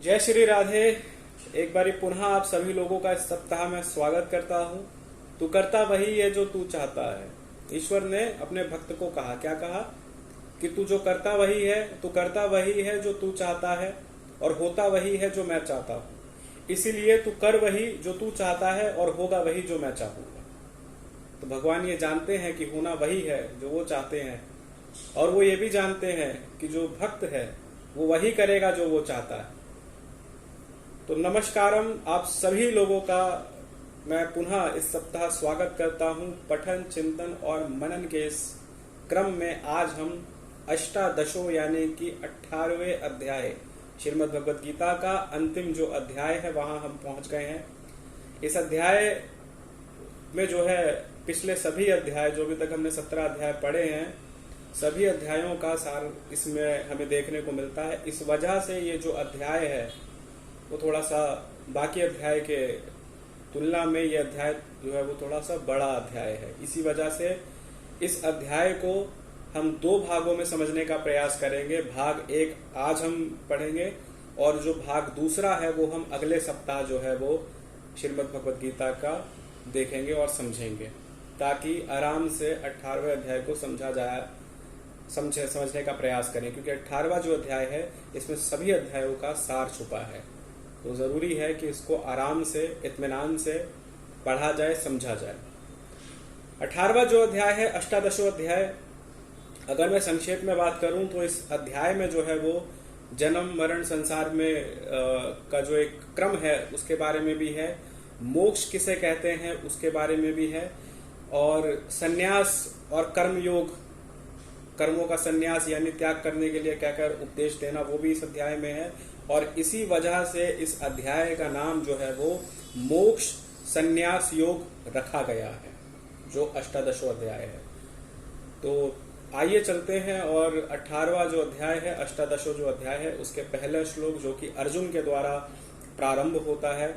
जय श्री राधे। एक बारी पुनः आप सभी लोगों का इस सप्ताह में स्वागत करता हूँ। तू करता वही है जो तू चाहता है। ईश्वर ने अपने भक्त को कहा, क्या कहा कि तू जो करता वही है, तू करता वही है जो तू चाहता है और होता वही है जो मैं चाहता हूँ। इसीलिए तू कर वही जो तू चाहता है और होगा वही जो मैं चाहूंगा। तो भगवान ये जानते हैं कि होना वही है जो वो चाहते हैं, और वो ये भी जानते हैं कि जो भक्त है वो वही करेगा जो वो चाहता है। तो नमस्कारम, आप सभी लोगों का मैं पुनः इस सप्ताह स्वागत करता हूं पठन, चिंतन और मनन के इस क्रम में। आज हम अष्टादशों यानी कि 18वें अध्याय श्रीमद् भगवद गीता का अंतिम जो अध्याय है वहां हम पहुंच गए हैं। इस अध्याय में जो है पिछले सभी अध्याय, जो अभी तक हमने 17 अध्याय पढ़े हैं, सभी अध्यायों का सार इसमें हमें देखने को मिलता है। इस वजह से ये जो अध्याय है वो थोड़ा सा बाकी अध्याय के तुलना में ये अध्याय जो है वो थोड़ा सा बड़ा अध्याय है। इसी वजह से इस अध्याय को हम दो भागों में समझने का प्रयास करेंगे। भाग एक आज हम पढ़ेंगे और जो भाग दूसरा है वो हम अगले सप्ताह जो है वो श्रीमद् भगवद गीता का देखेंगे और समझेंगे, ताकि आराम से 18वें अध्याय को समझने का प्रयास करें, क्योंकि 18वां जो अध्याय है इसमें सभी अध्यायों का सार छुपा है। तो जरूरी है कि इसको आराम से, इत्मीनान से पढ़ा जाए, समझा जाए। 18वां जो अध्याय है, अष्टादशों अध्याय, अगर मैं संक्षेप में बात करूं तो इस अध्याय में जो है वो जन्म मरण संसार में का जो एक क्रम है उसके बारे में भी है, मोक्ष किसे कहते हैं उसके बारे में भी है, और संन्यास और कर्म योग, कर्मों का संन्यास यानी त्याग करने के लिए क्या क्या उपदेश देना, वो भी इस अध्याय में है। और इसी वजह से इस अध्याय का नाम जो है वो मोक्ष संन्यास योग रखा गया है, जो अष्टादशों अध्याय है। तो आइए चलते हैं और 18वां जो अध्याय है, अष्टादशों जो अध्याय है, उसके पहले श्लोक जो कि अर्जुन के द्वारा प्रारंभ होता है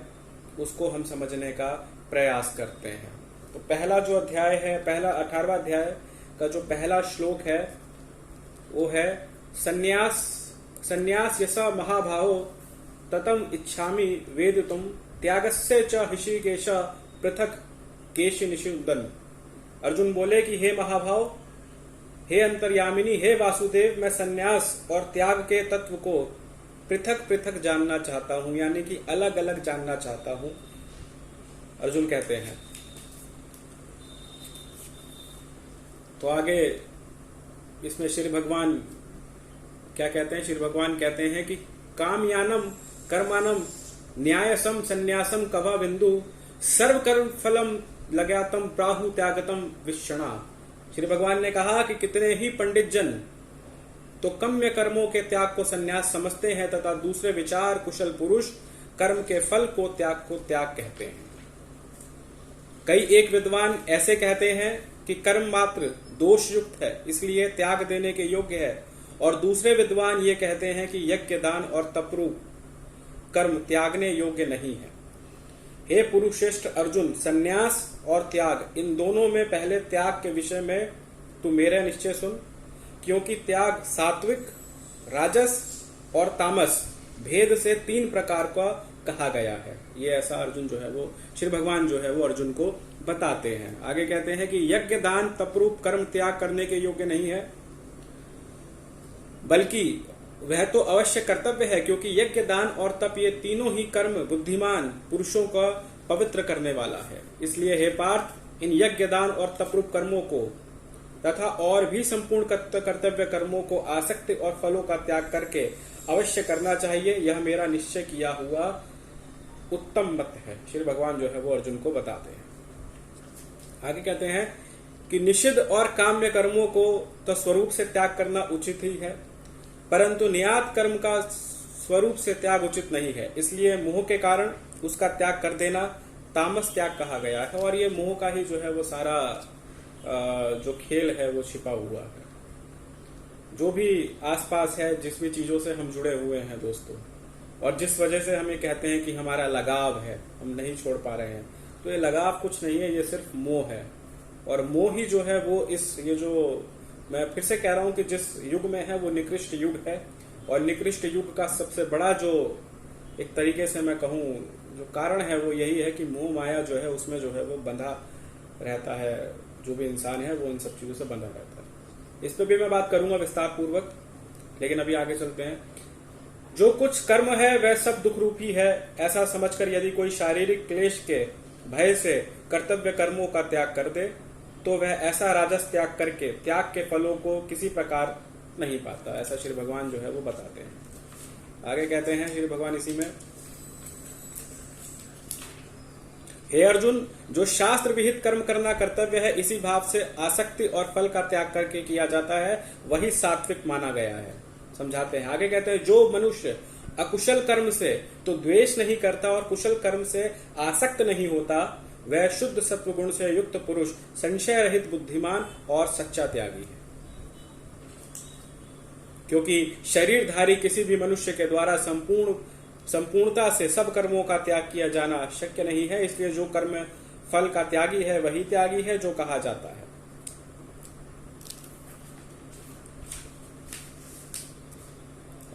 उसको हम समझने का प्रयास करते हैं। तो पहला जो अध्याय है, पहला 18वां अध्याय का जो पहला श्लोक है वो है संन्यास यसा महाभावो ततम इच्छामि वेदितुम त्यागस्य च ऋषिकेश पृथक केशि निषुदन। अर्जुन बोले कि हे महाभाव, हे अंतर्यामिनी, हे वासुदेव, मैं संन्यास और त्याग के तत्व को पृथक पृथक जानना चाहता हूं, यानी कि अलग अलग जानना चाहता हूं, अर्जुन कहते हैं। तो आगे इसमें श्री भगवान क्या कहते हैं? श्री भगवान कहते हैं कि कामयानम कर्मानम न्यायसम संन्यासम कवा बिंदु सर्व कर्म फलम लगातम प्राहु त्यागतम विषणा। श्री भगवान ने कहा कि कितने ही पंडित जन तो काम्य कर्मों के त्याग को संन्यास समझते हैं तथा दूसरे विचार कुशल पुरुष कर्म के फल को त्याग कहते हैं। कई एक विद्वान ऐसे कहते हैं कि कर्म मात्र दोष युक्त है, इसलिए त्याग देने के योग्य है, और दूसरे विद्वान ये कहते हैं कि यज्ञ दान और तपरूप कर्म त्यागने योग्य नहीं है। हे पुरुषश्रेष्ठ अर्जुन, संन्यास और त्याग, इन दोनों में पहले त्याग के विषय में तू मेरा निश्चय सुन, क्योंकि त्याग सात्विक, राजस और तामस भेद से 3 प्रकार का कहा गया है। ये ऐसा अर्जुन जो है वो, श्री भगवान जो है वो अर्जुन को बताते हैं। आगे कहते हैं कि यज्ञ दान तपरूप कर्म त्याग करने के योग्य नहीं है, बल्कि वह तो अवश्य कर्तव्य है, क्योंकि यज्ञ दान और तप ये तीनों ही कर्म बुद्धिमान पुरुषों का पवित्र करने वाला है। इसलिए हे पार्थ, इन यज्ञ दान और तपरूप कर्मों को तथा और भी संपूर्ण कर्तव्य कर्मों को आसक्ति और फलों का त्याग करके अवश्य करना चाहिए। यह मेरा निश्चय किया हुआ उत्तम मत है, श्री भगवान जो है वो अर्जुन को बताते हैं। आगे कहते हैं कि निषिद्ध और काम्य कर्मों को तो स्वरूप से त्याग करना उचित ही है, परंतु नियत कर्म का स्वरूप से त्याग उचित नहीं है, इसलिए मोह के कारण उसका त्याग कर देना तामस त्याग कहा गया है। और ये मोह का ही जो है वो सारा जो खेल है वो छिपा हुआ है। जो भी आसपास है, जिस भी चीजों से हम जुड़े हुए हैं दोस्तों, और जिस वजह से हमें कहते हैं कि हमारा लगाव है, हम नहीं छोड़ पा रहे हैं, तो ये लगाव कुछ नहीं है, ये सिर्फ मोह है। और मोह ही जो है वो ये जो मैं फिर से कह रहा हूं कि जिस युग में है वो निकृष्ट युग है, और निकृष्ट युग का सबसे बड़ा जो एक तरीके से मैं कहूँ जो कारण है वो यही है कि मोह माया जो है उसमें जो है वो बंधा रहता है। जो भी इंसान है वो इन सब चीजों से बंधा रहता है। इस पर भी मैं बात करूंगा विस्तार पूर्वक, लेकिन अभी आगे चलते हैं। जो कुछ कर्म है वह सब दुख रूपी है, ऐसा समझकर यदि कोई शारीरिक क्लेश के भय से कर्तव्य कर्मों का त्याग कर दे तो वह ऐसा राजस त्याग करके त्याग के फलों को किसी प्रकार नहीं पाता। ऐसा श्री भगवान जो है वो बताते हैं। आगे कहते हैं श्री भगवान इसी में, हे अर्जुन, जो शास्त्र विहित कर्म करना कर्तव्य है इसी भाव से आसक्ति और फल का त्याग करके किया जाता है वही सात्विक माना गया है। समझाते हैं। आगे कहते हैं, जो मनुष्य अकुशल कर्म से तो द्वेष नहीं करता और कुशल कर्म से आसक्त नहीं होता वह शुद्ध सत्व गुण से युक्त पुरुष, संशय रहित बुद्धिमान और सच्चा त्यागी है। क्योंकि शरीरधारी किसी भी मनुष्य के द्वारा संपूर्णता से सब कर्मों का त्याग किया जाना शक्य नहीं है, इसलिए जो कर्म फल का त्यागी है वही त्यागी है जो कहा जाता है।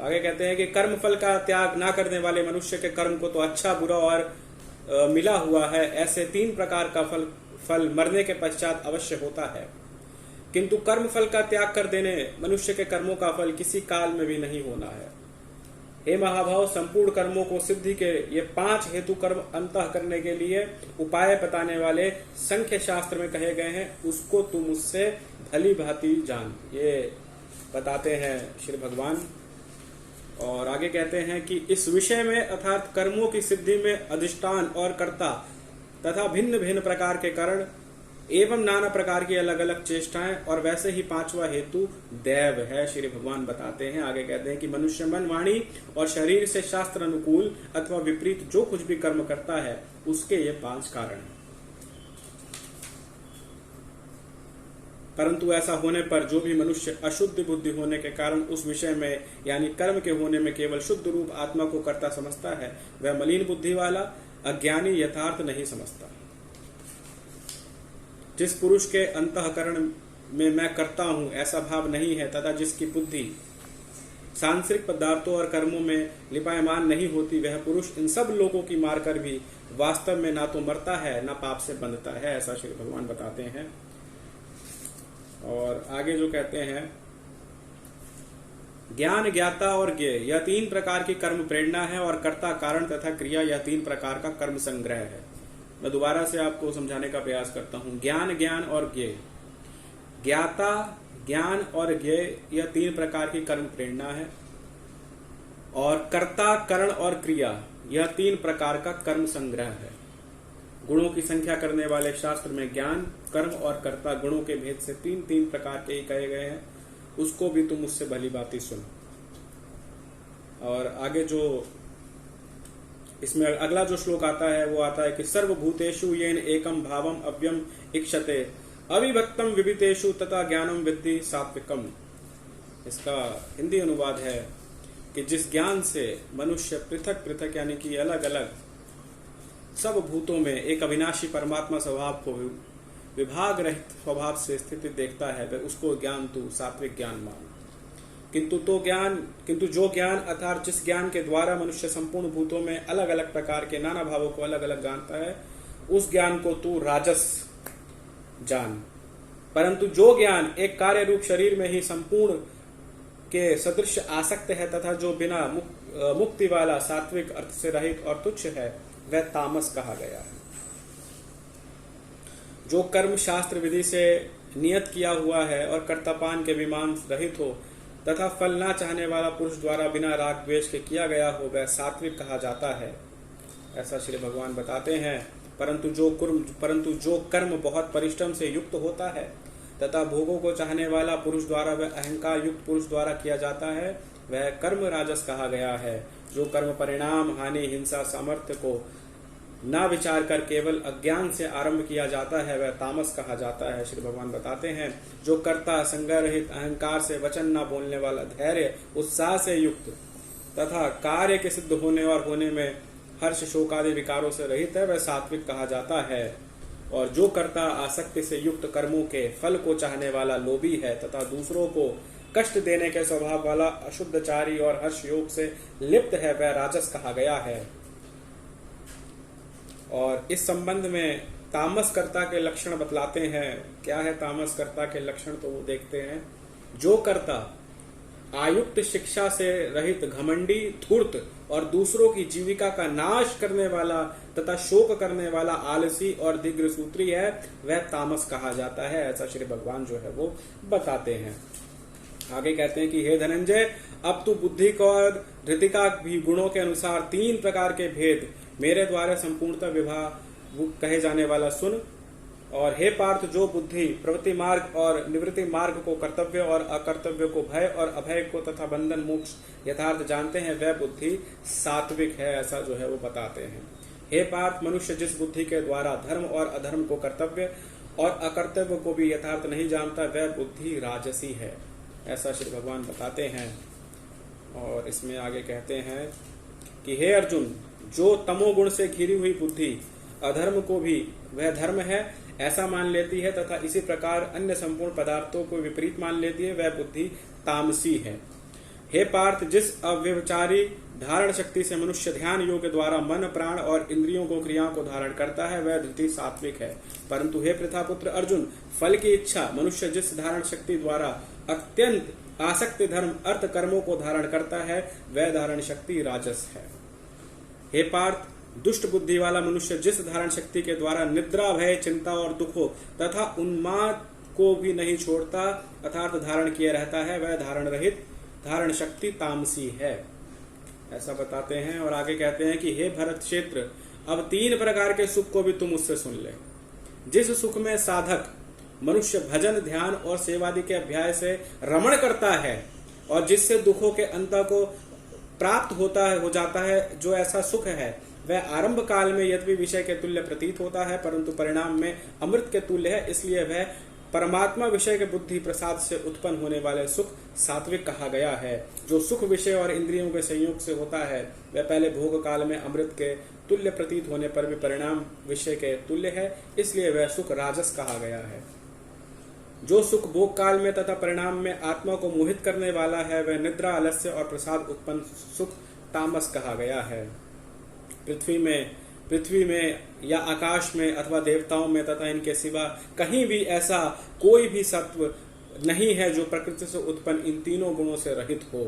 आगे कहते हैं कि कर्म फल का त्याग ना करने वाले मनुष्य के कर्म को तो अच्छा बुरा और मिला हुआ है, ऐसे 3 प्रकार का फल मरने के पश्चात अवश्य होता है, किंतु कर्म फल का त्याग कर देने मनुष्य के कर्मों का फल किसी काल में भी नहीं होना है। हे महाभाव, संपूर्ण कर्मों को सिद्धि के ये 5 हेतु कर्म अंतः करने के लिए उपाय बताने वाले संख्य शास्त्र में कहे गए हैं, उसको तू मुझसे भली भांति जान। ये बताते हैं श्री भगवान। और आगे कहते हैं कि इस विषय में अर्थात कर्मों की सिद्धि में अधिष्ठान और कर्ता तथा भिन्न भिन्न प्रकार के कारण एवं नाना प्रकार की अलग अलग चेष्टाएं और वैसे ही 5वां हेतु दैव है। श्री भगवान बताते हैं। आगे कहते हैं कि मनुष्य मन, वाणी और शरीर से शास्त्र अनुकूल अथवा विपरीत जो कुछ भी कर्म करता है उसके ये 5 कारण हैं। परंतु ऐसा होने पर जो भी मनुष्य अशुद्ध बुद्धि होने के कारण उस विषय में यानी कर्म के होने में केवल शुद्ध रूप आत्मा को कर्ता समझता है, वह मलिन बुद्धि वाला अज्ञानी यथार्थ नहीं समझता। जिस पुरुष के अंतःकरण में मैं करता हूं ऐसा भाव नहीं है तथा जिसकी बुद्धि सांसारिक पदार्थों और कर्मों में लिपायमान नहीं होती, वह पुरुष इन सब लोगों की मारकर भी वास्तव में ना तो मरता है ना पाप से बंधता है। ऐसा श्री भगवान बताते हैं। और आगे जो कहते हैं, ज्ञान, ज्ञाता और ज्ञेय यह 3 प्रकार की कर्म प्रेरणा है और कर्ता, कारण तथा क्रिया यह 3 प्रकार का कर्म संग्रह है। मैं दोबारा से आपको समझाने का प्रयास करता हूं। ज्ञान, ज्ञान और ज्ञेय, ज्ञाता, ज्ञान और ज्ञेय यह 3 प्रकार की कर्म प्रेरणा है और कर्ता, करण और क्रिया यह 3 प्रकार का कर्म संग्रह है। गुणों की संख्या करने वाले शास्त्र में ज्ञान, कर्म और कर्ता गुणों के भेद से 3 प्रकार के ही कहे गए हैं, उसको भी तुम मुझसे भली बात सुन। और आगे जो इसमें अगला जो श्लोक आता है वो आता है कि सर्वभूतेषु येन एकम भावम अव्यम इक्षते अविभक्तम विवितेषु तथा ज्ञानम विद्धि सात्विकम। इसका हिंदी अनुवाद है कि जिस ज्ञान से मनुष्य पृथक पृथक यानी कि अलग अलग सब भूतों में एक अविनाशी परमात्मा स्वभाव को विभाग रहित स्वभाव से स्थिति देखता है, वह उसको ज्ञान तू सात्विक ज्ञान मान। किंतु जो ज्ञान अर्थात जिस ज्ञान के द्वारा मनुष्य संपूर्ण भूतों में अलग अलग प्रकार के नाना भावों को अलग अलग जानता है, उस ज्ञान को तू राजस जान। परंतु जो ज्ञान एक कार्य रूप शरीर में ही संपूर्ण के सदृश आसक्त है तथा जो बिना मुक्ति वाला सात्विक अर्थ से रहित और तुच्छ है, वह तामस कहा गया है। जो कर्म शास्त्र विधि से नियत किया हुआ है और कर्तापान के विमान रहित हो तथा फल ना चाहने वाला पुरुष द्वारा बिना राग द्वेष के किया गया हो, वह सात्विक कहा जाता है। ऐसा श्री भगवान बताते हैं। परंतु जो कर्म बहुत परिश्रम से युक्त होता है तथा भोगों को चाहने वाला पुरुष द्वारा वह अहंकार युक्त पुरुष द्वारा किया जाता है, वह कर्म राजस कहा गया है। जो कर्म परिणाम, हानि, हिंसा, सामर्थ्य को ना विचार कर केवल अज्ञान से आरंभ किया जाता है, वह तामस कहा जाता है। श्री भगवान बताते हैं, जो कर्ता संग्रह रहित, अहंकार से वचन ना बोलने वाला, धैर्य उत्साह से युक्त तथा कार्य के सिद्ध होने और होने में हर्ष शोक आदि विकारों से रहित है, वह सात्विक कहा जाता है। और जो कर्ता आसक्ति से युक्त कर्मों के फल को चाहने वाला लोभी है तथा दूसरों को कष्ट देने के स्वभाव वाला, अशुद्धचारी और हर्ष योग से लिप्त है, वह राजस कहा गया है। और इस संबंध में तामसकर्ता के लक्षण बतलाते हैं। क्या है तामसकर्ता के लक्षण, तो वो देखते हैं। जो कर्ता आयुक्त शिक्षा से रहित, घमंडी, धूर्त और दूसरों की जीविका का नाश करने वाला तथा शोक करने वाला, आलसी और दीर्घसूत्री है, वह तामस कहा जाता है। ऐसा श्री भगवान जो है वो बताते हैं। आगे कहते हैं कि हे धनंजय, अब तू बुद्धि को और धृतिका भी गुणों के अनुसार 3 प्रकार के भेद मेरे द्वारा संपूर्णतः विवाह कहे जाने वाला सुन। और हे पार्थ, जो बुद्धि प्रवृत्ति मार्ग और निवृत्ति मार्ग को, कर्तव्य और अकर्तव्य को, भय और अभय को तथा बंधन मोक्ष यथार्थ जानते हैं, वह बुद्धि सात्विक है। ऐसा जो है वो बताते हैं। हे पार्थ, मनुष्य जिस बुद्धि के द्वारा धर्म और अधर्म को, कर्तव्य और अकर्तव्य को भी यथार्थ नहीं जानता, वह बुद्धि राजसी है। ऐसा श्री भगवान बताते हैं। और इसमें आगे कहते हैं कि हे अर्जुन, जो तमोगुण से घिरी हुई बुद्धि अधर्म को भी वह धर्म है ऐसा मान लेती है तथा इसी प्रकार अन्य संपूर्ण पदार्थों को विपरीत मान लेती है, वह बुद्धि तामसी है। हे पार्थ, जिस अव्यभिचारी धारण शक्ति से मनुष्य ध्यान योग के द्वारा मन, प्राण और इंद्रियों को, क्रियाओं को धारण करता है, वह धृति सात्विक है। परंतु हे प्रथापुत्र अर्जुन, फल की इच्छा मनुष्य जिस धारण शक्ति द्वारा अत्यंत आसक्ति धर्म अर्थ कर्मों को धारण करता है, वह धारण शक्ति राजस है। हे पार्थ, दुष्ट बुद्धि वाला मनुष्य जिस धारण शक्ति के द्वारा निद्रा, भय, चिंता और दुखों तथा उन्माद को भी नहीं छोड़ता अर्थात धारण किए रहता है, वह धारण रहित धारण शक्ति तामसी है। ऐसा बताते हैं। और आगे कहते हैं कि हे भरत क्षेत्र, अब 3 प्रकार के सुख को भी तुम उससे सुन ले। जिस सुख में साधक मनुष्य भजन, ध्यान और सेवादि के अभ्यास से रमण करता है और जिससे दुखों के अंत को प्राप्त हो जाता है, जो ऐसा सुख है वह आरंभ काल में यद्यपि विषय के तुल्य प्रतीत होता है, परंतु परिणाम में अमृत के तुल्य है। इसलिए वह परमात्मा विषय के बुद्धि प्रसाद से उत्पन्न होने वाले सुख सात्विक कहा गया है। जो सुख विषय और इंद्रियों के संयोग से होता है, वह पहले भोग काल में अमृत के तुल्य प्रतीत होने पर भी परिणाम विषय के तुल्य है, इसलिए वह सुख राजस कहा गया है। जो सुख भोग काल में तथा परिणाम में आत्मा को मोहित करने वाला है, वह निद्रा, आलस्य और प्रसाद उत्पन्न सुख तामस कहा गया है। पृथ्वी में या आकाश में अथवा देवताओं में तथा इनके सिवा कहीं भी ऐसा कोई भी सत्व नहीं है जो प्रकृति से उत्पन्न इन 3 गुणों से रहित हो।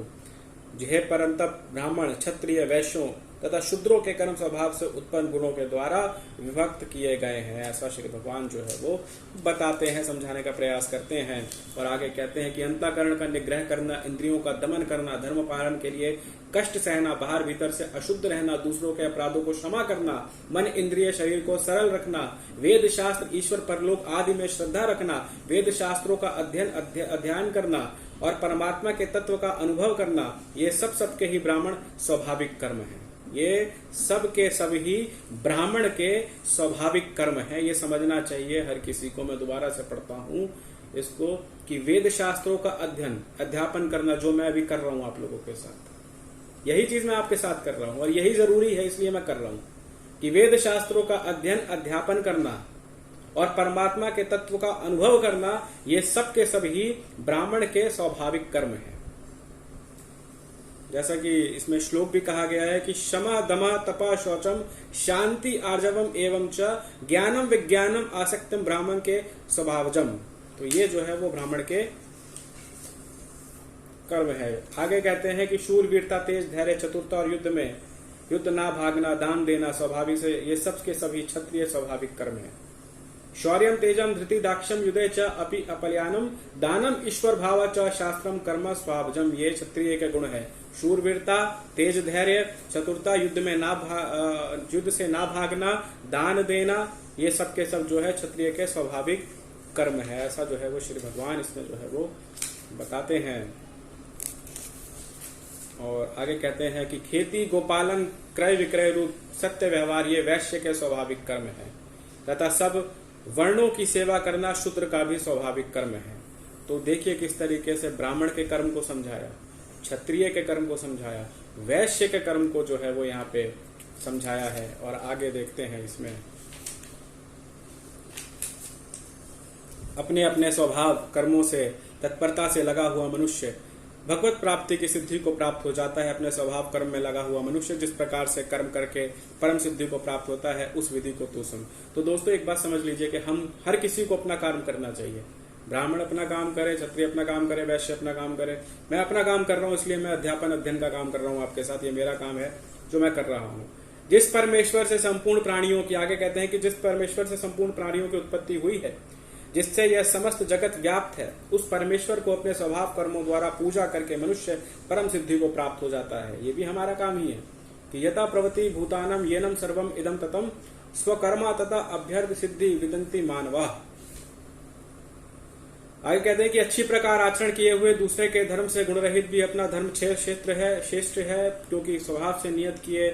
हे परंतप ब्राह्मण, क्षत्रिय, वैश्यों तथा शूद्रों के कर्म स्वभाव से उत्पन्न गुणों के द्वारा विभक्त किए गए हैं। ऐसा श्री भगवान जो है वो बताते हैं, समझाने का प्रयास करते हैं। और आगे कहते हैं कि अंतःकरण का निग्रह करना, इंद्रियों का दमन करना, धर्म पालन के लिए कष्ट सहना, बाहर भीतर से अशुद्ध रहना, दूसरों के अपराधों को क्षमा करना, मन, इंद्रिय, शरीर को सरल रखना, वेद शास्त्र, ईश्वर, परलोक आदि में श्रद्धा रखना, वेद शास्त्रों का अध्ययन करना और परमात्मा के तत्व का अनुभव करना, ये सबके ही ब्राह्मण स्वाभाविक कर्म है। ये सब के सब ही ब्राह्मण के स्वाभाविक कर्म है। ये समझना चाहिए हर किसी को। मैं दोबारा से पढ़ता हूँ इसको कि वेद शास्त्रों का अध्यापन करना, जो मैं अभी कर रहा हूँ आप लोगों के साथ, यही चीज मैं आपके साथ कर रहा हूँ और यही जरूरी है, इसलिए मैं कर रहा हूँ कि वेद शास्त्रों का अध्यापन करना और परमात्मा के तत्व का अनुभव करना, ये सब के सब ही ब्राह्मण के स्वाभाविक कर्म है। जैसा कि इसमें श्लोक भी कहा गया है कि क्षमा, दमा, तपा, शौचम, शांति, आर्जवम एवं च ज्ञानम विज्ञानम आसक्तम ब्राह्मण के स्वभावजम। तो ये जो है वो ब्राह्मण के कर्म है। आगे कहते हैं कि शूर, वीरता, तेज, धैर्य, चतुरता और युद्ध ना भागना, दान देना स्वाभाविक से, ये सब के सभी क्षत्रिय स्वाभाविक कर्म है। शौर्यम, तेजम, धृति, दाक्षम, युद्धे च अपि अपलयानम, दानम, ईश्वर भाव च शास्त्रम कर्म स्वाभजम, ये क्षत्रिय के गुण है। शूरवीरता, तेज, धैर्य, चतुरता, युद्ध से ना भागना, दान देना, ये सब के सब जो है क्षत्रिय के स्वाभाविक कर्म है। ऐसा जो है वो श्री भगवान इसमें जो है वो बताते हैं। और आगे कहते हैं कि खेती, गोपालन, क्रय विक्रय रूप सत्य व्यवहार, ये वैश्य के स्वाभाविक कर्म है तथा सब वर्णों की सेवा करना शूद्र का भी स्वाभाविक कर्म है। तो देखिए किस तरीके से ब्राह्मण के कर्म को समझाया, क्षत्रिय के कर्म को समझाया, वैश्य के कर्म को जो है वो यहाँ पे समझाया है। और आगे देखते हैं इसमें अपने अपने स्वभाव कर्मों से तत्परता से लगा हुआ मनुष्य भगवत प्राप्ति की सिद्धि को प्राप्त हो जाता है। अपने स्वभाव कर्म में लगा हुआ मनुष्य जिस प्रकार से कर्म करके परम सिद्धि को प्राप्त होता है, उस विधि को तू सुन। तो दोस्तों एक बात समझ लीजिए कि हम हर किसी को अपना कर्म करना चाहिए। ब्राह्मण अपना काम करे, क्षत्रिय अपना काम करे, वैश्य अपना काम करे। मैं अपना काम कर रहा हूँ, इसलिए मैं अध्यापन अध्ययन का काम कर रहा हूँ आपके साथ। ये मेरा काम है जो मैं कर रहा हूँ। जिस परमेश्वर से संपूर्ण प्राणियों की, आगे कहते हैं कि जिस परमेश्वर से संपूर्ण प्राणियों की उत्पत्ति हुई है, जिससे यह समस्त जगत व्याप्त है, उस परमेश्वर को अपने स्वभाव कर्मों द्वारा पूजा करके मनुष्य परम सिद्धि को प्राप्त हो जाता है। ये भी हमारा काम ही है कि यथा प्रवृत्ति भूतानम येनम सर्वम इदम ततम स्वकर्मा तथा अभ्यर्थ सिद्धि विदंती मानवा। आगे कहते हैं कि अच्छी प्रकार आचरण किए हुए दूसरे के धर्म से गुण रहित भी अपना धर्म श्रेष्ठ है, क्योंकि स्वभाव से नियत किए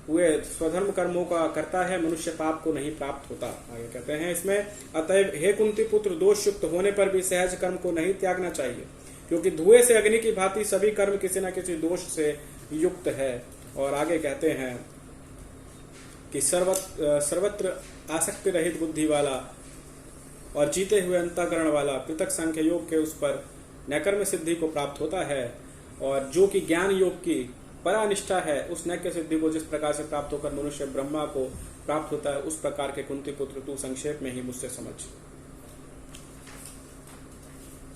हुए स्वधर्म कर्मों का करता है, मनुष्य पाप को नहीं प्राप्त होता। आगे कहते हैं इसमें, अतएव हे कुंती पुत्र, दोष युक्त होने पर भी सहज कर्म को नहीं त्यागना चाहिए, क्योंकि धुएं से अग्नि की भांति सभी कर्म किसी न किसी दोष से युक्त है। और आगे कहते हैं कि सर्वत्र आसक्ति रहित बुद्धि वाला और जीते हुए अंतःकरण वाला पृथक सांख्य योग के उस पर नैकर्म सिद्धि को प्राप्त होता है, और जो कि ज्ञान योग की परानिष्ठा है, उस नैक्य सिद्धि को जिस प्रकार से प्राप्त होकर मनुष्य ब्रह्मा को प्राप्त होता है, उस प्रकार के कुंती पुत्र तू संक्षेप में ही मुझसे समझ।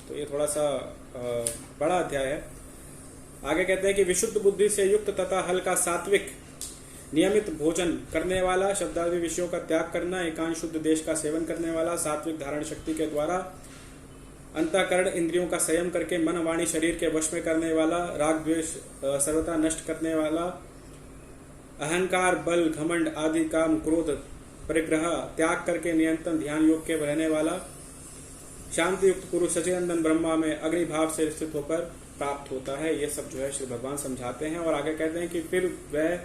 तो ये थोड़ा सा बड़ा अध्याय है। आगे कहते हैं कि विशुद्ध बुद्धि से युक्त तथा हल्का सात्विक नियमित भोजन करने वाला, शब्दादि विषयों का त्याग करना, एकांश शुद्ध देश का सेवन करने वाला, सात्विक धारण शक्ति के द्वारा अंतःकरण इंद्रियों का संयम करके मन वाणी शरीर के वश में करने वाला, राग द्वेष सर्वथा नष्ट करने वाला, अहंकार बल घमंड आदि काम क्रोध परिग्रह त्याग करके नियंत्रण ध्यान योग के रहने वाला, शांति युक्त पुरुष सचिनंदन ब्रह्मा में अग्नि भाव से स्थित होकर प्राप्त होता है। ये सब जो है श्री भगवान समझाते हैं। और आगे कहते हैं कि फिर वह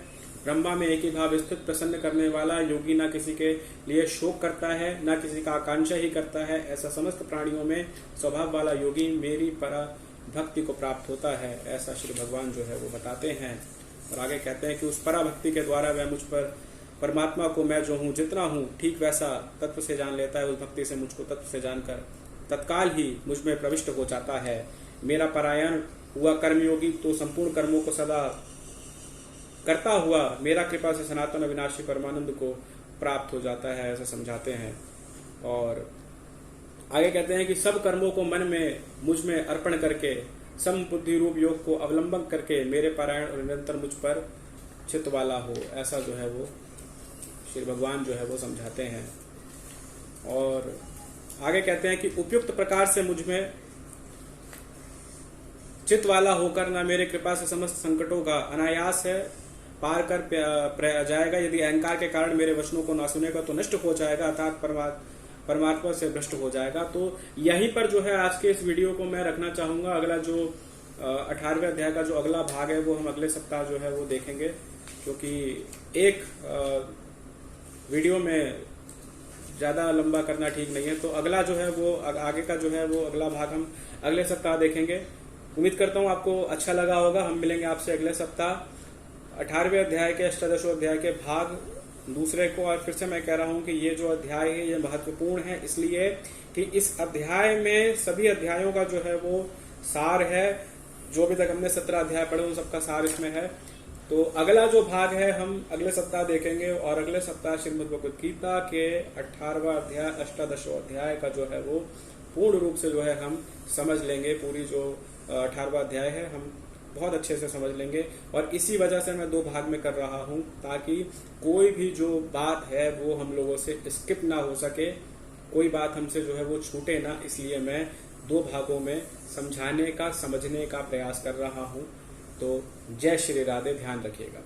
ब्रह्मा में एक ही भाव स्थित प्रसन्न करने वाला योगी ना किसी के लिए शोक करता है, ना किसी का आकांक्षा ही करता है। ऐसा समस्त प्राणियों में स्वभाव वाला योगी मेरी परा भक्ति को प्राप्त होता है, ऐसा श्री भगवान जो है वो बताते हैं। और आगे कहते हैं कि उस परा भक्ति के द्वारा वह मुझ पर परमात्मा को मैं जो हूँ, जितना हूँ ठीक वैसा तत्व से जान लेता है। उस भक्ति से मुझको तत्व से जानकर तत्काल ही मुझ में प्रविष्ट हो जाता है। मेरा परायण हुआ कर्मयोगी तो संपूर्ण कर्मों को सदा करता हुआ मेरा कृपा से सनातन अविनाशी परमानंद को प्राप्त हो जाता है, ऐसा समझाते हैं। और आगे कहते हैं कि सब कर्मों को मन में मुझ में अर्पण करके सम बुद्धि रूप योग को अवलंबन करके मेरे पारायण और निरंतर मुझ पर चित्त वाला हो, ऐसा जो है वो श्री भगवान जो है वो समझाते हैं। और आगे कहते हैं कि उपयुक्त प्रकार से मुझ में चित्त वाला होकर ना मेरे कृपा से समस्त संकटों का अनायास है पार कर जाएगा। यदि अहंकार के कारण मेरे वचनों को ना सुनेगा तो नष्ट हो जाएगा, अर्थात परमात्मा से भ्रष्ट हो जाएगा। तो यहीं पर जो है आज के इस वीडियो को मैं रखना चाहूंगा। अगला जो 18वें अध्याय का जो अगला भाग है वो हम अगले सप्ताह जो है वो देखेंगे, क्योंकि एक वीडियो में ज्यादा लंबा करना ठीक नहीं है। तो अगला जो है वो आगे का जो है वो अगला भाग हम अगले सप्ताह देखेंगे। उम्मीद करता हूँ आपको अच्छा लगा होगा। हम मिलेंगे आपसे अगले सप्ताह 18वें अध्याय के 18वें अध्याय के भाग दूसरे को। और फिर से मैं कह रहा हूँ कि ये जो अध्याय है ये महत्वपूर्ण है, इसलिए कि इस अध्याय में सभी अध्यायों का जो है वो सार है। जो भी तक हमने 17 अध्याय पढ़े उन सबका सार इसमें है। तो अगला जो भाग है हम अगले सप्ताह देखेंगे, और अगले सप्ताह श्रीमद् भगवद गीता के 18वां अध्याय 18वें अध्याय का जो है वो पूर्ण रूप से जो है हम समझ लेंगे। पूरी जो 18वां अध्याय है हम बहुत अच्छे से समझ लेंगे। और इसी वजह से मैं 2 भाग में कर रहा हूं, ताकि कोई भी जो बात है वो हम लोगों से स्किप ना हो सके, कोई बात हमसे जो है वो छूटे ना। इसलिए मैं 2 भागों में समझाने का समझने का प्रयास कर रहा हूं। तो जय श्री राधे, ध्यान रखिएगा।